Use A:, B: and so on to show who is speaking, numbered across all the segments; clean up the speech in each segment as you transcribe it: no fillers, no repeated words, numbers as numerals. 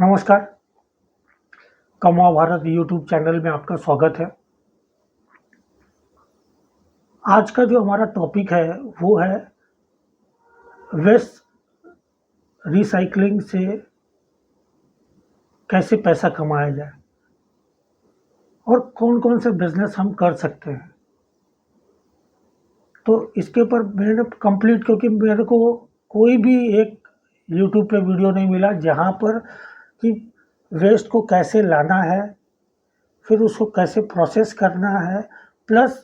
A: नमस्कार, कमाओ Bharat YouTube channel में आपका स्वागत है। आज का जो हमारा टॉपिक है वो है वेस्ट रिसाइकलिंग से कैसे पैसा कमाया जाए और कौन-कौन से बिज़नेस हम कर सकते हैं। तो इसके ऊपर मैंने कंप्लीट, क्योंकि मेरे को कोई भी एक यूट्यूब पे वीडियो नहीं मिला जहाँ पर कि वेस्ट को कैसे लाना है, फिर उसको कैसे प्रोसेस करना है, प्लस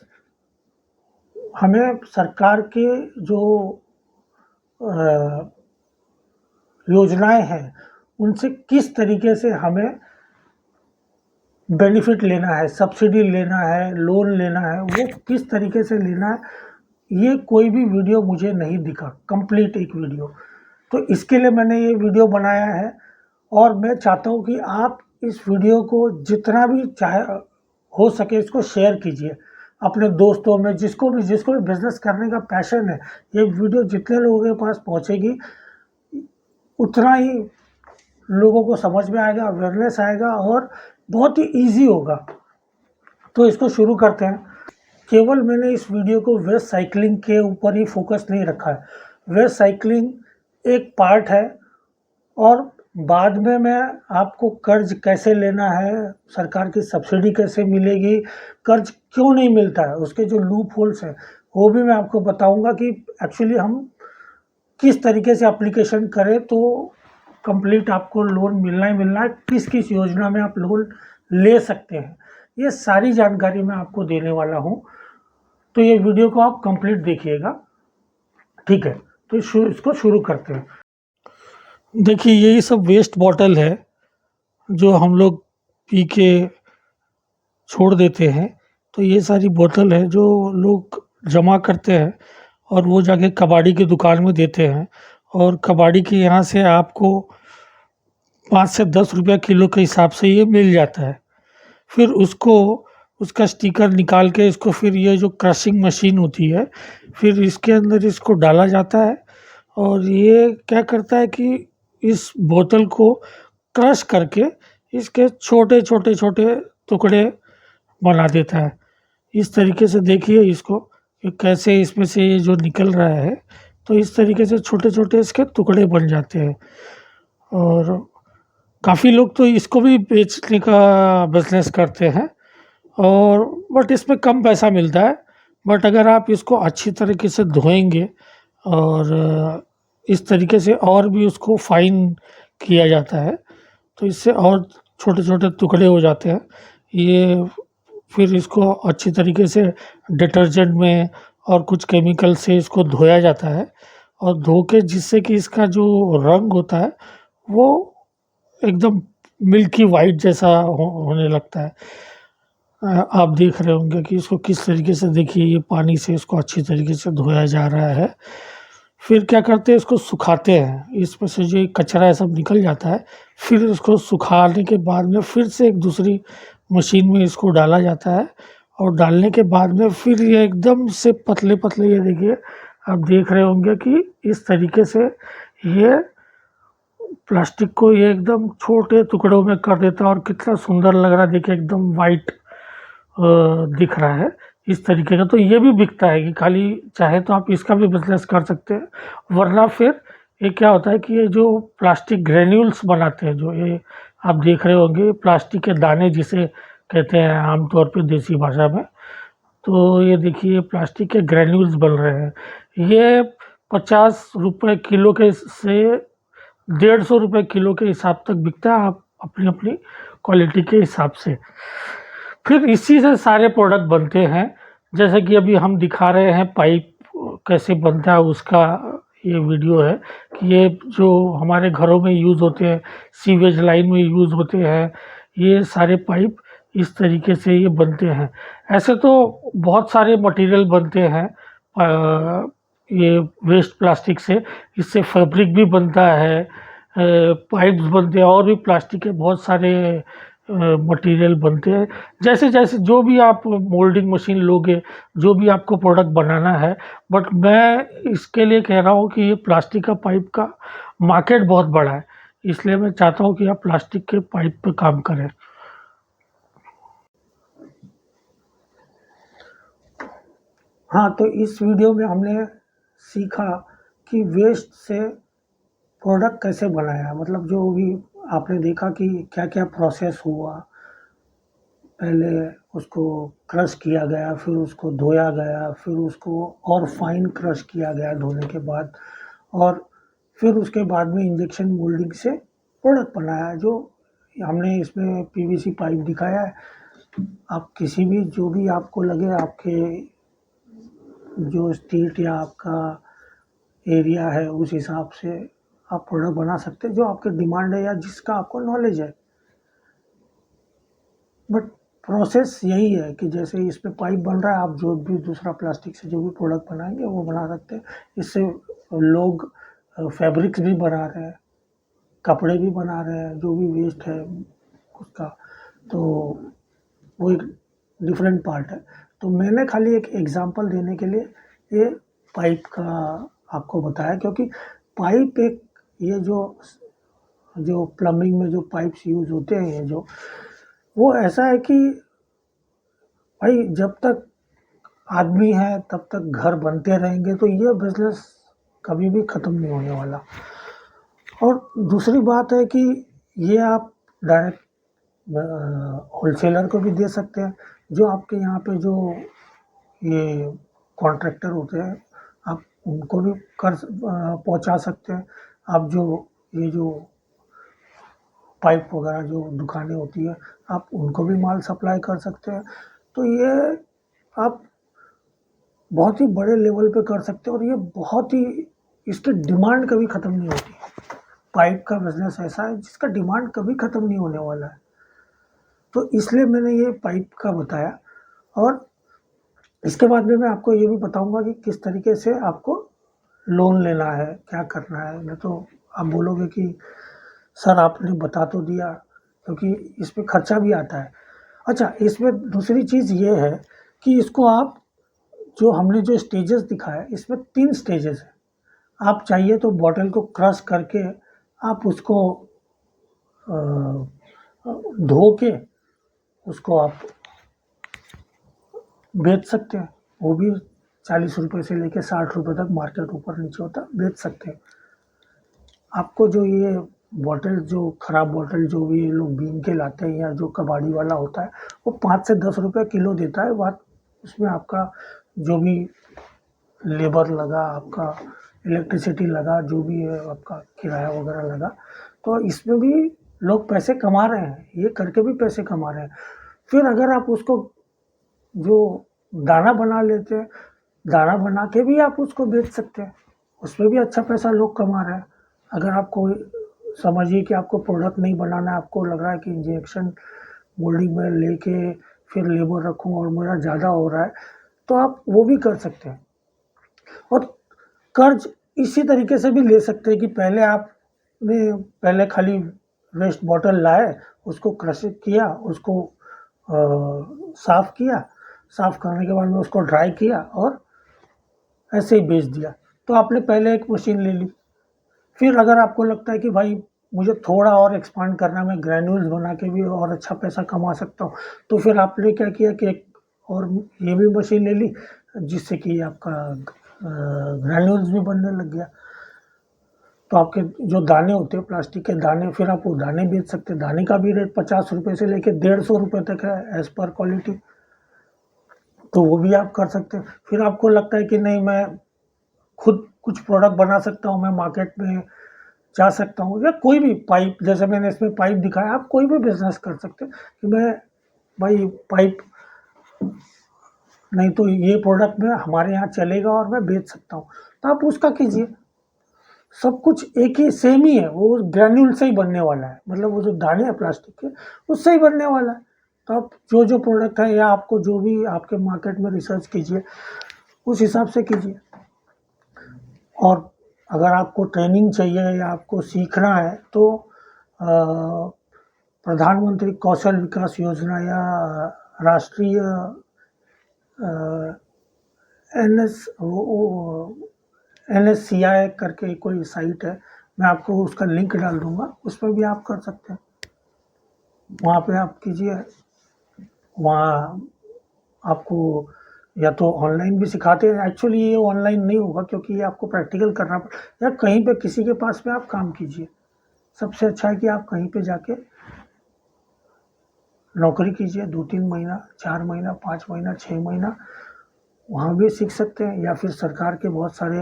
A: हमें सरकार के जो योजनाएं हैं उनसे किस तरीके से हमें बेनिफिट लेना है, सब्सिडी लेना है, लोन लेना है, वो किस तरीके से लेना है, ये कोई भी वीडियो मुझे नहीं दिखा, कंप्लीट एक वीडियो। तो इसके लिए मैंने ये वीडियो बनाया है और मैं चाहता हूँ कि आप इस वीडियो को जितना भी चाहे हो सके इसको शेयर कीजिए अपने दोस्तों में, जिसको भी बिज़नेस करने का पैशन है। ये वीडियो जितने लोगों के पास पहुँचेगी उतना ही लोगों को समझ में आएगा, अवेयरनेस आएगा और बहुत ही ईजी होगा। तो इसको शुरू करते हैं। केवल मैंने इस वीडियो को वेस्ट साइक्लिंग के ऊपर ही फोकस नहीं रखा है। वेस्ट साइक्लिंग एक पार्ट है और बाद में मैं आपको कर्ज कैसे लेना है, सरकार की सब्सिडी कैसे मिलेगी, कर्ज क्यों नहीं मिलता है, उसके जो लूप होल्स हैं वो भी मैं आपको बताऊंगा कि एक्चुअली हम किस तरीके से एप्लीकेशन करें तो कंप्लीट आपको लोन मिलना ही मिलना है, किस किस योजना में आप लोन ले सकते हैं, ये सारी जानकारी मैं आपको देने वाला हूँ। तो ये वीडियो को आप कंप्लीट देखिएगा, ठीक है। तो इसको शुरू करते हैं। देखिए, यही सब वेस्ट बॉटल है जो हम लोग पी के छोड़ देते हैं। तो ये सारी बोतल है जो लोग जमा करते हैं और वो जाके कबाड़ी की दुकान में देते हैं और कबाड़ी के यहाँ से आपको 5 से 10 रुपया किलो के हिसाब से ये मिल जाता है। फिर उसका स्टिकर निकाल के इसको फिर ये जो क्रशिंग मशीन होती है फिर इसके अंदर इसको डाला जाता है और ये क्या करता है कि इस बोतल को क्रश करके इसके छोटे छोटे छोटे टुकड़े बना देता है। इस तरीके से देखिए इसको कि कैसे इसमें से ये जो निकल रहा है, तो इस तरीके से छोटे छोटे इसके टुकड़े बन जाते हैं। और काफ़ी लोग तो इसको भी बेचने का बिजनेस करते हैं और बट इसमें कम पैसा मिलता है। बट अगर आप इसको अच्छी तरीके से धोएंगे और इस तरीके से और भी उसको फाइन किया जाता है तो इससे और छोटे छोटे टुकड़े हो जाते हैं। ये फिर इसको अच्छी तरीके से डिटर्जेंट में और कुछ केमिकल से इसको धोया जाता है और धो के जिससे कि इसका जो रंग होता है वो एकदम मिल्की वाइट जैसा होने लगता है। आप देख रहे होंगे कि इसको किस तरीके से, देखिए ये पानी से इसको अच्छी तरीके से धोया जा रहा है। फिर क्या करते हैं, इसको सुखाते हैं, इसमें से जो कचरा है सब निकल जाता है। फिर इसको सुखाने के बाद में फिर से एक दूसरी मशीन में इसको डाला जाता है और डालने के बाद में फिर ये एकदम से पतले पतले, ये देखिए आप देख रहे होंगे कि इस तरीके से ये प्लास्टिक को ये एकदम छोटे टुकड़ों में कर देता है और कितना सुंदर लग रहा है। देखिए एकदम वाइट दिख रहा है इस तरीके का। तो ये भी बिकता है कि खाली चाहे तो आप इसका भी बिजनेस कर सकते हैं, वरना फिर ये क्या होता है कि ये जो प्लास्टिक ग्रेन्यूल्स बनाते हैं, जो ये आप देख रहे होंगे प्लास्टिक के दाने जिसे कहते हैं आमतौर पे देसी भाषा में, तो ये देखिए प्लास्टिक के ग्रेन्यूल्स बन रहे हैं। ये 50 रुपये किलो के से 150 रुपये किलो के हिसाब तक बिकता है, आप अपनी अपनी क्वालिटी के हिसाब से। फिर इसी से सारे प्रोडक्ट बनते हैं, जैसे कि अभी हम दिखा रहे हैं पाइप कैसे बनता है, उसका ये वीडियो है कि ये जो हमारे घरों में यूज़ होते हैं, सीवेज लाइन में यूज़ होते हैं, ये सारे पाइप इस तरीके से ये बनते हैं। ऐसे तो बहुत सारे मटेरियल बनते हैं ये वेस्ट प्लास्टिक से। इससे फैब्रिक भी बनता है, पाइप्स बनते हैं और भी प्लास्टिक के बहुत सारे मटेरियल बनते हैं। जैसे जैसे जो भी आप मोल्डिंग मशीन लोगे, जो भी आपको प्रोडक्ट बनाना है। बट मैं इसके लिए कह रहा हूँ कि ये प्लास्टिक का पाइप का मार्केट बहुत बड़ा है। इसलिए मैं चाहता हूँ कि आप प्लास्टिक के पाइप पे काम करें। हाँ, तो इस वीडियो में हमने सीखा कि वेस्ट से प्रोडक्ट कैसे बनाया, मतलब जो भी आपने देखा कि क्या-क्या प्रोसेस हुआ। पहले उसको क्रश किया गया, फिर उसको धोया गया, फिर उसको और फाइन क्रश किया गया धोने के बाद, और फिर उसके बाद में इंजेक्शन मोल्डिंग से प्रोडक्ट बनाया। जो हमने इसमें पीवीसी पाइप दिखाया है, आप किसी भी जो भी आपको लगे, आपके जो स्टेट या आपका एरिया है उस हिसाब से आप प्रोडक्ट बना सकते हैं जो आपके डिमांड है या जिसका आपको नॉलेज है। बट प्रोसेस यही है कि जैसे इस पे पाइप बन रहा है, आप जो भी दूसरा प्लास्टिक से जो भी प्रोडक्ट बनाएंगे वो बना सकते हैं। इससे लोग फैब्रिक्स भी बना रहे हैं, कपड़े भी बना रहे हैं, जो भी वेस्ट है उसका, तो वो एक डिफरेंट पार्ट है। तो मैंने खाली एक एग्जांपल देने के लिए ये पाइप का आपको बताया, क्योंकि पाइप एक ये जो जो प्लम्बिंग में जो पाइप्स यूज़ होते हैं, ये जो वो ऐसा है कि भाई जब तक आदमी है तब तक घर बनते रहेंगे, तो ये बिजनेस कभी भी ख़त्म नहीं होने वाला। और दूसरी बात है कि ये आप डायरेक्ट होलसेलर को भी दे सकते हैं। जो आपके यहाँ पे जो ये कॉन्ट्रैक्टर होते हैं, आप उनको भी पहुँचा सकते हैं। आप जो ये जो पाइप वगैरह जो दुकानें होती है, आप उनको भी माल सप्लाई कर सकते हैं। तो ये आप बहुत ही बड़े लेवल पे कर सकते हैं, और ये बहुत ही इसकी डिमांड कभी ख़त्म नहीं होती। पाइप का बिज़नेस ऐसा है जिसका डिमांड कभी ख़त्म नहीं होने वाला है। तो इसलिए मैंने ये पाइप का बताया, और इसके बाद में मैं आपको ये भी बताऊँगा कि किस तरीके से आपको लोन लेना है, क्या करना है। नहीं तो आप बोलोगे कि सर आपने बता तो दिया, क्योंकि इसमें खर्चा भी आता है। अच्छा, इसमें दूसरी चीज़ ये है कि इसको आप जो हमने जो स्टेजेस दिखाया, इसमें 3 स्टेजेस हैं। आप चाहिए तो बॉटल को क्रश करके आप उसको धो के उसको आप बेच सकते हैं। वो भी 40 रुपए से लेके 60 रुपए तक मार्केट ऊपर नीचे होता है, बेच सकते हैं। आपको जो ये बॉटल, जो खराब बॉटल जो भी ये लोग बीन के लाते हैं या जो कबाड़ी वाला होता है, वो 5 से 10 रुपए किलो देता है। बात उसमें आपका जो भी लेबर लगा, आपका इलेक्ट्रिसिटी लगा, जो भी है आपका किराया वगैरह लगा, तो इसमें भी लोग पैसे कमा रहे हैं, ये करके भी पैसे कमा रहे हैं। फिर अगर आप उसको जो दाना बना लेते हैं, दाना बना के भी आप उसको बेच सकते हैं, उसमें भी अच्छा पैसा लोग कमा रहे हैं। अगर आपको समझिए कि आपको प्रोडक्ट नहीं बनाना है, आपको लग रहा है कि इंजेक्शन मोल्डिंग में लेके फिर लेबर रखूँ और मेरा ज़्यादा हो रहा है, तो आप वो भी कर सकते हैं। और कर्ज इसी तरीके से भी ले सकते हैं कि पहले आपने पहले खाली वेस्ट बॉटल लाए, उसको क्रश किया, उसको साफ़ किया, साफ़ करने के बाद में उसको ड्राई किया और ऐसे ही बेच दिया। तो आपने पहले एक मशीन ले ली। फिर अगर आपको लगता है कि भाई मुझे थोड़ा और एक्सपांड करना है, मैं ग्रैन्यूल्स बना के भी और अच्छा पैसा कमा सकता हूँ, तो फिर आपने क्या किया कि एक और ये भी मशीन ले ली, जिससे कि आपका ग्रैन्यूल्स भी बनने लग गया। तो आपके जो दाने होते हैं, प्लास्टिक के दाने, फिर आप वो दाने बेच सकते हैं। दाने का भी रेट 50 रुपए से लेके 150 रुपए तक है, एज़ पर क्वालिटी। तो वो भी आप कर सकते हैं। फिर आपको लगता है कि नहीं, मैं खुद कुछ प्रोडक्ट बना सकता हूँ, मैं मार्केट में जा सकता हूँ, या कोई भी पाइप, जैसे मैंने इसमें पाइप दिखाया, आप कोई भी बिजनेस कर सकते हैं कि मैं भाई पाइप नहीं तो ये प्रोडक्ट में हमारे यहाँ चलेगा और मैं बेच सकता हूँ, तो आप उसका कीजिए। सब कुछ एक ही सेम ही है, वो ग्रैन्यूल से ही बनने वाला है, मतलब वो जो दाने हैं प्लास्टिक के, उससे ही बनने वाला है। तो आप जो जो प्रोडक्ट है, या आपको जो भी आपके मार्केट में रिसर्च कीजिए, उस हिसाब से कीजिए। और अगर आपको ट्रेनिंग चाहिए या आपको सीखना है, तो प्रधानमंत्री कौशल विकास योजना या राष्ट्रीय एन एस NSCI करके कोई साइट है, मैं आपको उसका लिंक डाल दूंगा, उस पर भी आप कर सकते हैं। वहाँ पे आप कीजिए, वहाँ आपको या तो ऑनलाइन भी सिखाते हैं। एक्चुअली ये ऑनलाइन नहीं होगा क्योंकि ये आपको प्रैक्टिकल करना या कहीं पे किसी के पास में आप काम कीजिए। सबसे अच्छा है कि आप कहीं पे जाके नौकरी कीजिए, 2-3 महीना, 4 महीना, 5 महीना, 6 महीना, वहाँ भी सीख सकते हैं। या फिर सरकार के बहुत सारे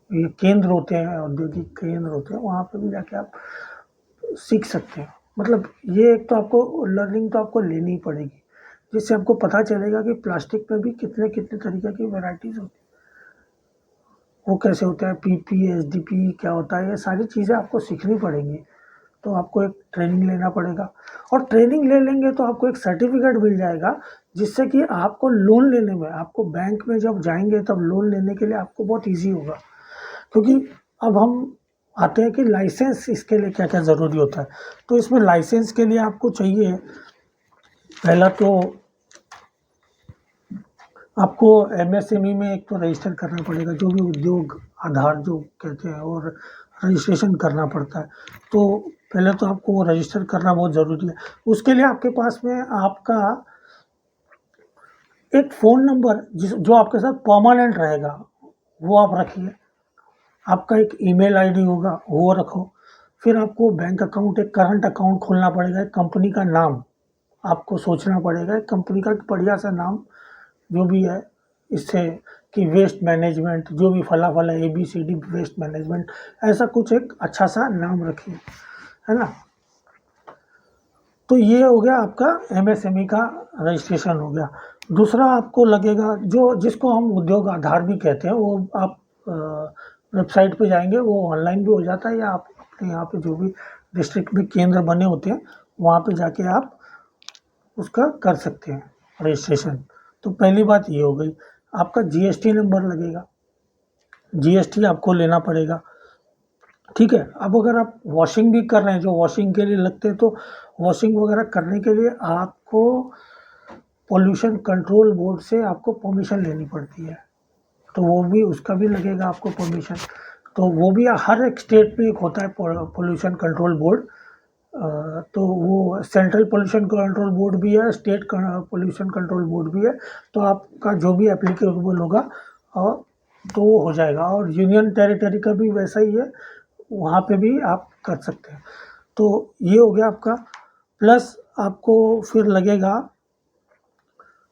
A: ये केंद्र होते हैं, औद्योगिक केंद्र होते हैं, वहाँ पे भी जाके आप सीख सकते हैं। मतलब ये एक तो आपको लर्निंग तो आपको लेनी ही पड़ेगी, जिससे आपको पता चलेगा कि प्लास्टिक में भी कितने कितने तरीके की वैरायटीज़ होती है, वो कैसे होता है, पीपी, एसडीपी क्या होता है, ये सारी चीज़ें आपको सीखनी पड़ेंगी। तो आपको एक ट्रेनिंग लेना पड़ेगा, और ट्रेनिंग ले लेंगे तो आपको एक सर्टिफिकेट मिल जाएगा, जिससे कि आपको लोन लेने में, आपको बैंक में जब जाएंगे तब लोन लेने के लिए आपको बहुत ईजी होगा। क्योंकि अब हम आते हैं कि लाइसेंस इसके लिए क्या क्या ज़रूरी होता है। तो इसमें लाइसेंस के लिए आपको चाहिए, पहला तो आपको एमएसएमई में एक तो रजिस्टर करना पड़ेगा, जो भी उद्योग आधार जो कहते हैं, और रजिस्ट्रेशन करना पड़ता है। तो पहले तो आपको वो रजिस्टर करना बहुत ज़रूरी है। उसके लिए आपके पास में आपका एक फ़ोन नंबर जो आपके साथ परमानेंट रहेगा वो आप रखिए। आपका एक ईमेल आईडी होगा वो रखो। फिर आपको बैंक अकाउंट, एक करंट अकाउंट खोलना पड़ेगा। एक कंपनी का नाम आपको सोचना पड़ेगा, एक कंपनी का बढ़िया सा नाम जो भी है, इससे कि वेस्ट मैनेजमेंट, जो भी फला फला ABCD वेस्ट मैनेजमेंट, ऐसा कुछ एक अच्छा सा नाम रखिए, है ना। तो ये हो गया आपका MSME का रजिस्ट्रेशन हो गया। दूसरा आपको लगेगा जो जिसको हम उद्योग आधार भी कहते हैं, वो आप वेबसाइट पे जाएंगे, वो ऑनलाइन भी हो जाता है, या आप अपने यहाँ पे जो भी डिस्ट्रिक्ट में केंद्र बने होते हैं वहाँ पे जाके आप उसका कर सकते हैं रजिस्ट्रेशन। तो पहली बात ये हो गई। आपका GST नंबर लगेगा, GST आपको लेना पड़ेगा, ठीक है। अब अगर आप वॉशिंग भी कर रहे हैं, जो वॉशिंग के लिए लगते हैं, तो वॉशिंग वगैरह करने के लिए आपको पोल्यूशन कंट्रोल बोर्ड से आपको परमिशन लेनी पड़ती है, तो वो भी, उसका भी लगेगा आपको परमिशन। तो वो भी हर एक स्टेट में एक होता है पोल्यूशन कंट्रोल बोर्ड। तो वो सेंट्रल पोल्यूशन कंट्रोल बोर्ड भी है, स्टेट पोल्यूशन कंट्रोल बोर्ड भी है। तो आपका जो भी एप्लीकेबल होगा और तो वो हो जाएगा। और यूनियन टेरिटरी का भी वैसा ही है, वहाँ पे भी आप कर सकते हैं। तो ये हो गया आपका। प्लस आपको फिर लगेगा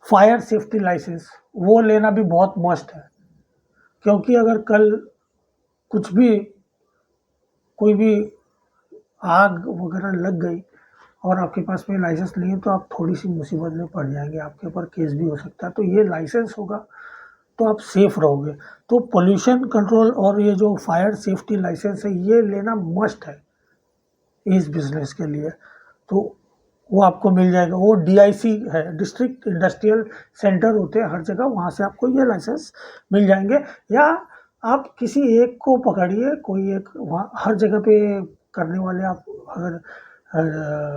A: फायर सेफ्टी लाइसेंस, वो लेना भी बहुत मस्ट है। क्योंकि अगर कल कुछ भी, कोई भी आग वगैरह लग गई और आपके पास में लाइसेंस नहीं है, तो आप थोड़ी सी मुसीबत में पड़ जाएंगे, आपके ऊपर केस भी हो सकता है। तो ये लाइसेंस होगा तो आप सेफ रहोगे। तो पोल्यूशन कंट्रोल और ये जो फायर सेफ्टी लाइसेंस है, ये लेना मस्ट है इस बिज़नेस के लिए। तो वो आपको मिल जाएगा। वो DIC है, डिस्ट्रिक्ट इंडस्ट्रियल सेंटर होते हैं हर जगह, वहाँ से आपको ये लाइसेंस मिल जाएंगे। या आप किसी एक को पकड़िए, कोई एक, वहाँ हर जगह पे करने वाले आप अगर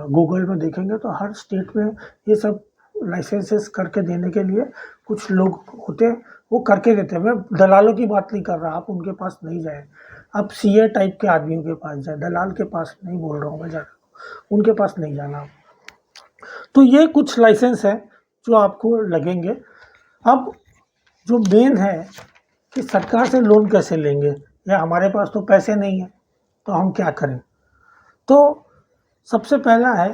A: गूगल में देखेंगे तो हर स्टेट में ये सब लाइसेंसेस करके देने के लिए कुछ लोग होते हैं, वो करके देते हैं। मैं दलालों की बात नहीं कर रहा, आप उनके पास नहीं जाएं। आप CA टाइप के आदमियों के पास जाए, दलाल के पास नहीं बोल रहा हूँ मैं, जाना उनके पास नहीं जाना। तो ये कुछ लाइसेंस है जो आपको लगेंगे। अब जो मेन है कि सरकार से लोन कैसे लेंगे, या हमारे पास तो पैसे नहीं है तो हम क्या करें। तो सबसे पहला है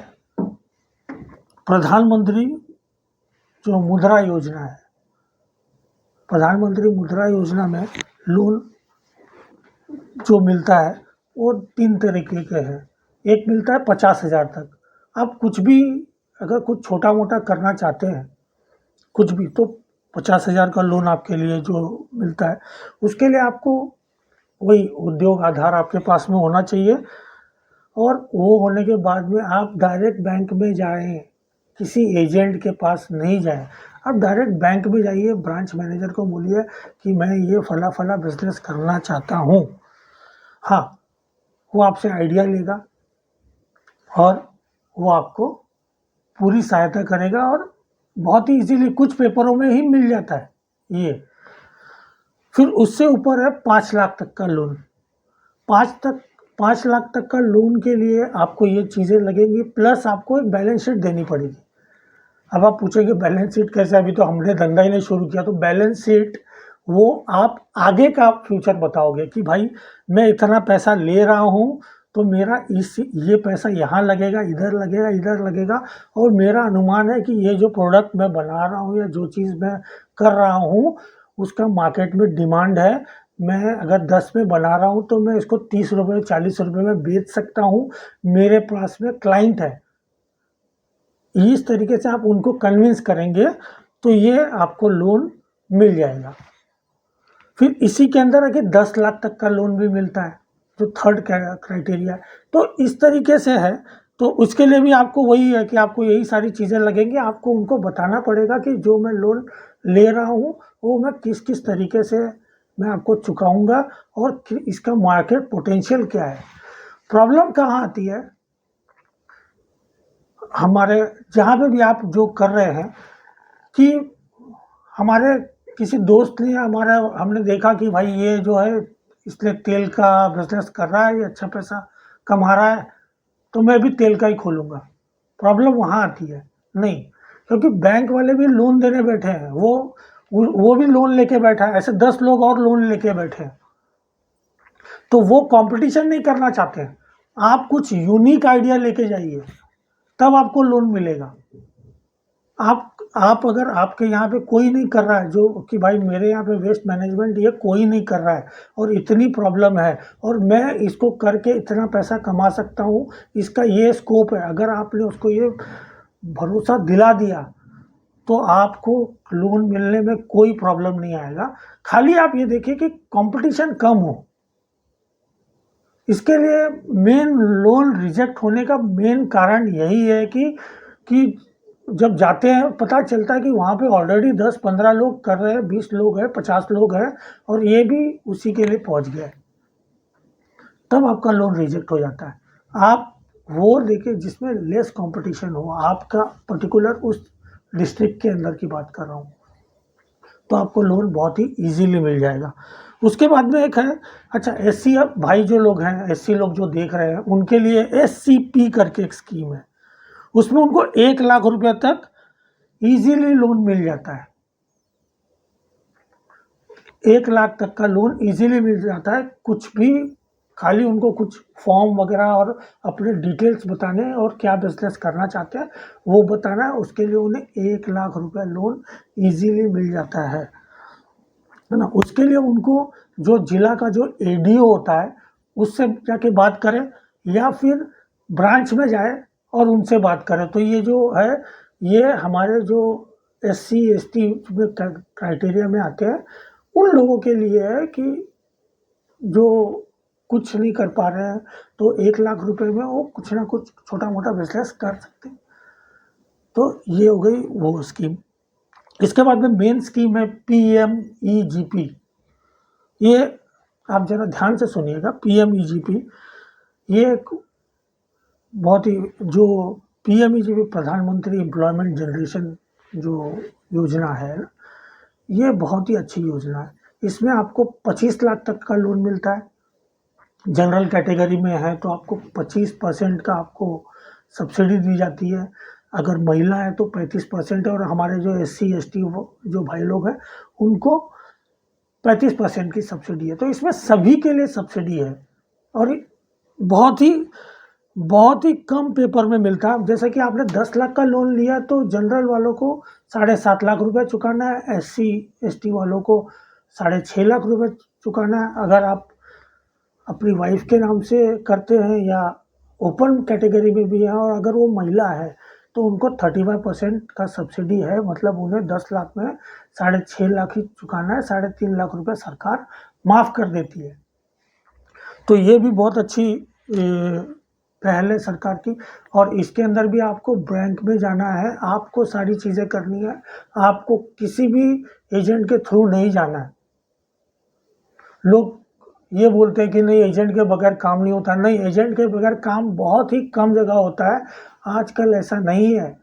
A: प्रधानमंत्री जो मुद्रा योजना है। प्रधानमंत्री मुद्रा योजना में लोन जो मिलता है वो 3 तरीके के हैं। एक मिलता है 50,000 तक। आप कुछ भी अगर कुछ छोटा मोटा करना चाहते हैं, कुछ भी, तो 50,000 का लोन आपके लिए जो मिलता है, उसके लिए आपको वही उद्योग आधार आपके पास में होना चाहिए। और वो होने के बाद में आप डायरेक्ट बैंक में जाएं, किसी एजेंट के पास नहीं जाएं। आप डायरेक्ट बैंक में जाइए, ब्रांच मैनेजर को बोलिए कि मैं ये फला फला बिजनेस करना चाहता हूँ। हाँ, वो आपसे आइडिया लेगा और वो आपको पूरी सहायता करेगा, और बहुत ही इजीली कुछ पेपरों में ही मिल जाता है ये। फिर उससे ऊपर है 5 लाख तक का लोन। 5 लाख तक का लोन के लिए आपको ये चीज़ें लगेंगी, प्लस आपको एक बैलेंस शीट देनी पड़ेगी। अब आप पूछेंगे बैलेंस शीट कैसे, अभी तो हमने धंधा ही नहीं शुरू किया। तो बैलेंस शीट वो आप आगे का फ्यूचर बताओगे कि भाई मैं इतना पैसा ले रहा हूँ, तो मेरा ये पैसा यहाँ लगेगा, इधर लगेगा, इधर लगेगा, और मेरा अनुमान है कि ये जो प्रोडक्ट मैं बना रहा हूँ या जो चीज़ मैं कर रहा हूँ उसका मार्केट में डिमांड है। मैं अगर 10 में बना रहा हूँ तो मैं इसको 30 रुपये 40 रुपये में बेच सकता हूँ, मेरे पास में क्लाइंट है। इस तरीके से आप उनको कन्विंस करेंगे तो ये आपको लोन मिल जाएगा। फिर इसी के अंदर है कि 10 लाख तक का लोन भी मिलता है, जो थर्ड क्राइटेरिया है। तो इस तरीके से है। तो उसके लिए भी आपको वही है कि आपको यही सारी चीज़ें लगेंगी। आपको उनको बताना पड़ेगा कि जो मैं लोन ले रहा हूँ वो मैं किस किस तरीके से मैं आपको चुकाऊंगा और इसका मार्केट पोटेंशियल क्या है। प्रॉब्लम कहाँ आती है, हमारे जहाँ पे भी आप जो कर रहे हैं कि हमारे किसी दोस्त ने हमने देखा कि भाई ये जो है इसने तेल का बिजनेस कर रहा है, ये अच्छा पैसा कमा रहा है, तो मैं भी तेल का ही खोलूँगा। प्रॉब्लम वहाँ आती है। नहीं, क्योंकि बैंक वाले भी लोन देने बैठे हैं, वो भी लोन लेके बैठा है, ऐसे 10 लोग और लोन लेके बैठे हैं। तो वो कंपटीशन नहीं करना चाहते हैं। आप कुछ यूनिक आइडिया लेके जाइए, तब आपको लोन मिलेगा। आप अगर आपके यहाँ पे कोई नहीं कर रहा है, जो कि भाई मेरे यहाँ पे वेस्ट मैनेजमेंट ये कोई नहीं कर रहा है और इतनी प्रॉब्लम है और मैं इसको करके इतना पैसा कमा सकता हूँ, इसका ये स्कोप है, अगर आपने उसको ये भरोसा दिला दिया तो आपको लोन मिलने में कोई प्रॉब्लम नहीं आएगा। खाली आप ये देखिए कि कंपटीशन कम हो। इसके लिए मेन लोन रिजेक्ट होने का मेन कारण यही है कि जब जाते हैं पता चलता है कि वहाँ पे ऑलरेडी 10-15 लोग कर रहे हैं, 20 लोग हैं, 50 लोग हैं और ये भी उसी के लिए पहुँच गए, तब आपका लोन रिजेक्ट हो जाता है। आप वो देखिए जिसमें लेस कंपटीशन हो, आपका पर्टिकुलर उस डिस्ट्रिक्ट के अंदर की बात कर रहा हूँ, तो आपको लोन बहुत ही ईजीली मिल जाएगा। उसके बाद में एक है, अच्छा एससी भाई जो लोग हैं, एससी लोग जो देख रहे हैं, उनके लिए एससीपी करके एक स्कीम है, उसमें उनको 1 लाख रुपए तक इजीली लोन मिल जाता है। 1 लाख तक का लोन इजीली मिल जाता है। कुछ भी, खाली उनको कुछ फॉर्म वगैरह और अपने डिटेल्स बताने और क्या बिजनेस करना चाहते हैं वो बताना है, उसके लिए उन्हें 1 लाख रुपए लोन इजीली मिल जाता है ना। उसके लिए उनको जो जिला का जो एडीओ होता है उससे जाके बात करें या फिर ब्रांच में जाए और उनसे बात करें। तो ये जो है, ये हमारे जो एससी एसटी क्राइटेरिया में आते हैं उन लोगों के लिए है कि जो कुछ नहीं कर पा रहे हैं, तो 1 लाख रुपए में वो कुछ ना कुछ छोटा मोटा बिजनेस कर सकते हैं। तो ये हो गई वो स्कीम। इसके बाद में मेन स्कीम है PMEGP। ये आप जरा ध्यान से सुनिएगा। PMEGP ये एक बहुत ही, जो PMEGP प्रधानमंत्री एम्प्लॉयमेंट जनरेशन जो योजना है, ये बहुत ही अच्छी योजना है। इसमें आपको 25 लाख तक का लोन मिलता है। जनरल कैटेगरी में है तो आपको 25% का आपको सब्सिडी दी जाती है। अगर महिला है तो 35% है, और हमारे जो SC ST जो भाई लोग हैं उनको 35% की सब्सिडी है। तो इसमें सभी के लिए सब्सिडी है और बहुत ही कम पेपर में मिलता है। जैसे कि आपने 10 लाख का लोन लिया तो जनरल वालों को 7.5 लाख रुपए चुकाना है, SC ST वालों को 6.5 लाख रुपए चुकाना है। अगर आप अपनी वाइफ के नाम से करते हैं या ओपन कैटेगरी में भी है और अगर वो महिला है तो उनको 35% का सब्सिडी है, मतलब उन्हें 10 लाख में 6.5 लाख ही चुकाना है, 3.5 लाख रुपए सरकार माफ़ कर देती है। तो ये भी बहुत अच्छी पहल है सरकार की। और इसके अंदर भी आपको बैंक में जाना है, आपको सारी चीज़ें करनी है, आपको किसी भी एजेंट के थ्रू नहीं जाना है। लोग ये बोलते हैं कि नहीं एजेंट के बगैर काम नहीं होता। नहीं, एजेंट के बगैर काम बहुत ही कम जगह होता है, आजकल ऐसा नहीं है।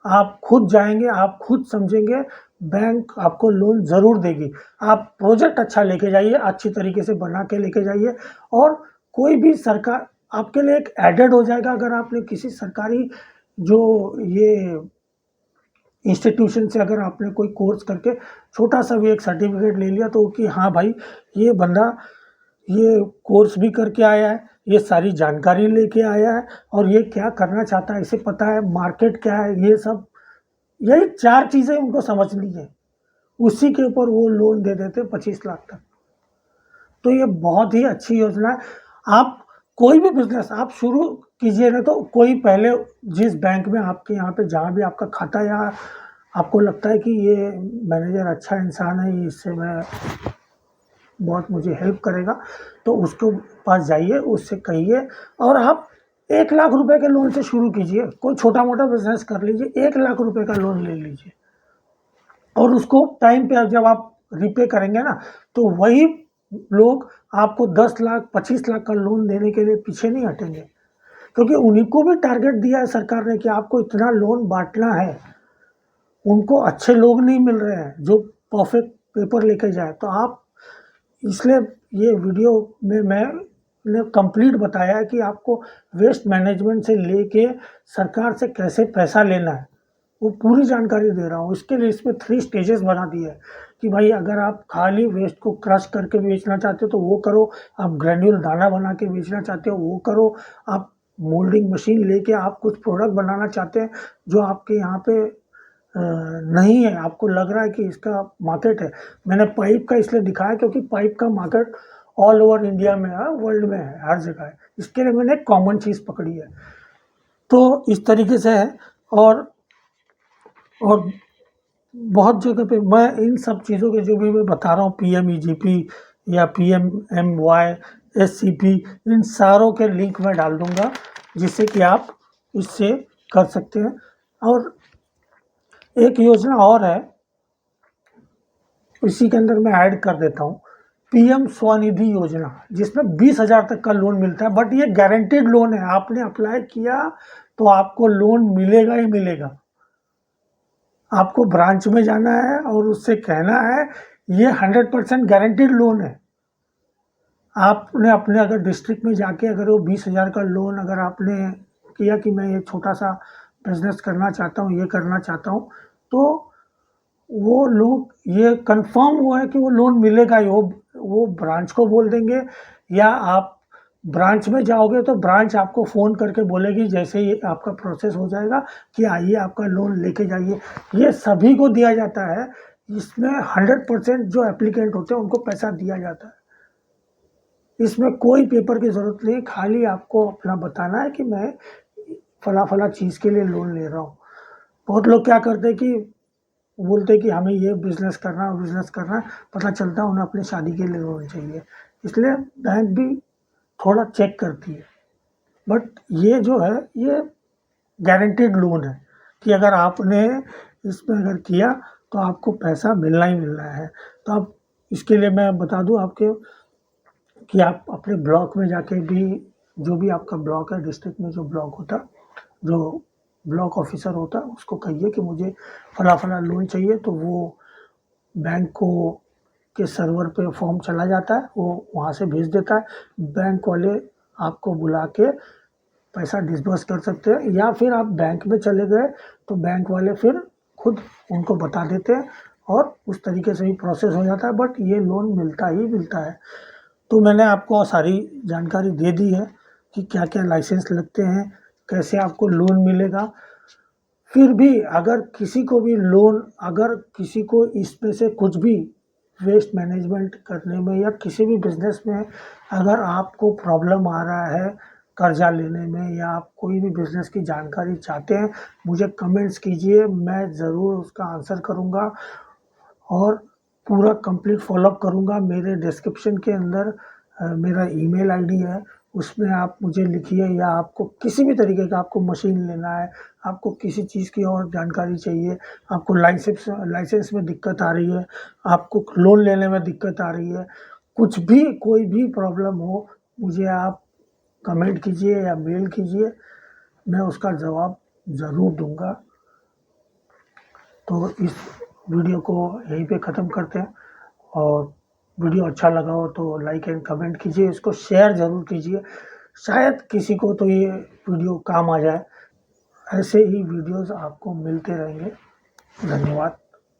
A: आप खुद जाएंगे, आप खुद समझेंगे, बैंक आपको लोन ज़रूर देगी। आप प्रोजेक्ट अच्छा लेके जाइए, अच्छी तरीके से बना के लेके जाइए और कोई भी सरकार आपके लिए एक एडेड हो जाएगा अगर आपने किसी सरकारी जो ये इंस्टीट्यूशन से अगर आपने कोई कोर्स करके छोटा सा भी एक सर्टिफिकेट ले लिया तो कि हाँ भाई ये बंदा ये कोर्स भी करके आया है, ये सारी जानकारी लेके आया है और ये क्या करना चाहता है, इसे पता है मार्केट क्या है, ये सब यही 4 चीज़ें उनको समझनी है। उसी के ऊपर वो लोन दे देते 25 लाख तक। तो ये बहुत ही अच्छी योजना है। आप कोई भी बिज़नेस आप शुरू कीजिए ना तो कोई पहले जिस बैंक में आपके यहाँ पे जहाँ भी आपका खाता या आपको लगता है कि ये मैनेजर अच्छा इंसान है, इससे मैं बहुत मुझे हेल्प करेगा, तो उसके पास जाइए, उससे कहिए और आप 1 लाख रुपए के लोन से शुरू कीजिए। कोई छोटा-मोटा बिज़नेस कर लीजिए, 1 लाख रुपए का लोन ले लीजिए और उसको टाइम पे जब आप रीपे करेंगे ना, तो वही लोग आपको 10 लाख, 25 लाख का लोन देने के लिए पीछे नहीं हटेंगे। क्योंकि उन्हीं को भी टारगेट दिया है सरकार ने कि आपको इतना लोन बाँटना है। उनको अच्छे लोग नहीं मिल रहे हैं जो परफेक्ट पेपर लेके जाए। तो आप इसलिए ये वीडियो में मैंने कंप्लीट बताया है कि आपको वेस्ट मैनेजमेंट से लेके सरकार से कैसे पैसा लेना है, वो पूरी जानकारी दे रहा हूँ। इसके लिए इसमें 3 स्टेजेस बना दिए हैं कि भाई अगर आप खाली वेस्ट को क्रश करके बेचना चाहते हो तो वो करो, आप ग्रैन्युल दाना बना के बेचना चाहते हो वो करो, आप मोल्डिंग मशीन लेके आप कुछ प्रोडक्ट बनाना चाहते हैं जो आपके यहाँ पे नहीं है, आपको लग रहा है कि इसका मार्केट है। मैंने पाइप का इसलिए दिखाया क्योंकि पाइप का मार्केट ऑल ओवर इंडिया में है, वर्ल्ड में है, हर जगह है। इसके लिए मैंने एक कॉमन चीज़ पकड़ी है। तो इस तरीके से है और बहुत जगह पे मैं इन सब चीज़ों के जो भी मैं बता रहा हूँ पीएमईजीपी या पीएमएमवाई, एससीपी, इन सारों के लिंक मैं डाल दूँगा जिससे कि आप इससे कर सकते हैं। और एक योजना और है, इसी के अंदर मैं ऐड कर देता हूँ, पीएम स्वनिधि योजना, जिसमें 20,000 तक का लोन मिलता है। बट ये गारंटीड लोन है, आपने अप्लाई किया तो आपको लोन मिलेगा ही मिलेगा। आपको ब्रांच में जाना है और उससे कहना है ये 100% गारंटीड लोन है। आपने अपने अगर डिस्ट्रिक्ट में जाके अगर वो 20,000 का लोन अगर आपने किया कि मैं ये छोटा सा बिजनेस करना चाहता हूँ, ये करना चाहता हूँ, तो वो लोग ये कंफर्म हुआ है कि वो लोन मिलेगा ही। वो ब्रांच को बोल देंगे या आप ब्रांच में जाओगे तो ब्रांच आपको फ़ोन करके बोलेगी जैसे ही आपका प्रोसेस हो जाएगा कि आइए आपका लोन लेके जाइए। ये सभी को दिया जाता है, इसमें 100% जो एप्लीकेंट होते हैं उनको पैसा दिया जाता है। इसमें कोई पेपर की ज़रूरत नहीं, खाली आपको अपना बताना है कि मैं फला चीज़ के लिए लोन ले रहा हूँ। बहुत लोग क्या करते हैं कि बोलते हैं कि हमें ये बिज़नेस करना है, बिज़नेस करना है, पता चलता है उन्हें अपनी शादी के लिए लोन चाहिए। इसलिए बैंक भी थोड़ा चेक करती है। बट ये जो है ये गारंटीड लोन है कि अगर आपने इसमें अगर किया तो आपको पैसा मिलना ही मिलना है। तो आप इसके लिए मैं बता दूँ आपके कि आप अपने ब्लॉक में जाके भी, जो भी आपका ब्लॉक है, डिस्ट्रिक्ट में जो ब्लॉक होता है, जो ब्लॉक ऑफिसर होता है, उसको कहिए कि मुझे फला लोन चाहिए, तो वो बैंक को के सर्वर पे फॉर्म चला जाता है, वो वहाँ से भेज देता है। बैंक वाले आपको बुला के पैसा डिसबर्स कर सकते हैं या फिर आप बैंक में चले गए तो बैंक वाले फिर खुद उनको बता देते हैं और उस तरीके से ही प्रोसेस हो जाता है। बट ये लोन मिलता ही मिलता है। तो मैंने आपको सारी जानकारी दे दी है कि क्या-क्या लाइसेंस लगते हैं, कैसे आपको लोन मिलेगा। फिर भी अगर किसी को भी लोन, अगर किसी को इसमें से कुछ भी वेस्ट मैनेजमेंट करने में या किसी भी बिज़नेस में अगर आपको प्रॉब्लम आ रहा है कर्जा लेने में या आप कोई भी बिज़नेस की जानकारी चाहते हैं, मुझे कमेंट्स कीजिए, मैं ज़रूर उसका आंसर करूँगा और पूरा कंप्लीट फॉलोअप करूँगा। मेरे डिस्क्रिप्शन के अंदर मेरा ईमेल आईडी है, उसमें आप मुझे लिखिए या आपको किसी भी तरीके का आपको मशीन लेना है, आपको किसी चीज़ की और जानकारी चाहिए, आपको लाइसेंस में दिक्कत आ रही है, आपको लोन लेने में दिक्कत आ रही है, कुछ भी कोई भी प्रॉब्लम हो, मुझे आप कमेंट कीजिए या मेल कीजिए, मैं उसका जवाब ज़रूर दूँगा। तो इस वीडियो को यहीं पे ख़त्म करते हैं और वीडियो अच्छा लगा हो तो लाइक एंड कमेंट कीजिए, इसको शेयर ज़रूर कीजिए, शायद किसी को तो ये वीडियो काम आ जाए। ऐसे ही वीडियोज़ आपको मिलते रहेंगे। धन्यवाद।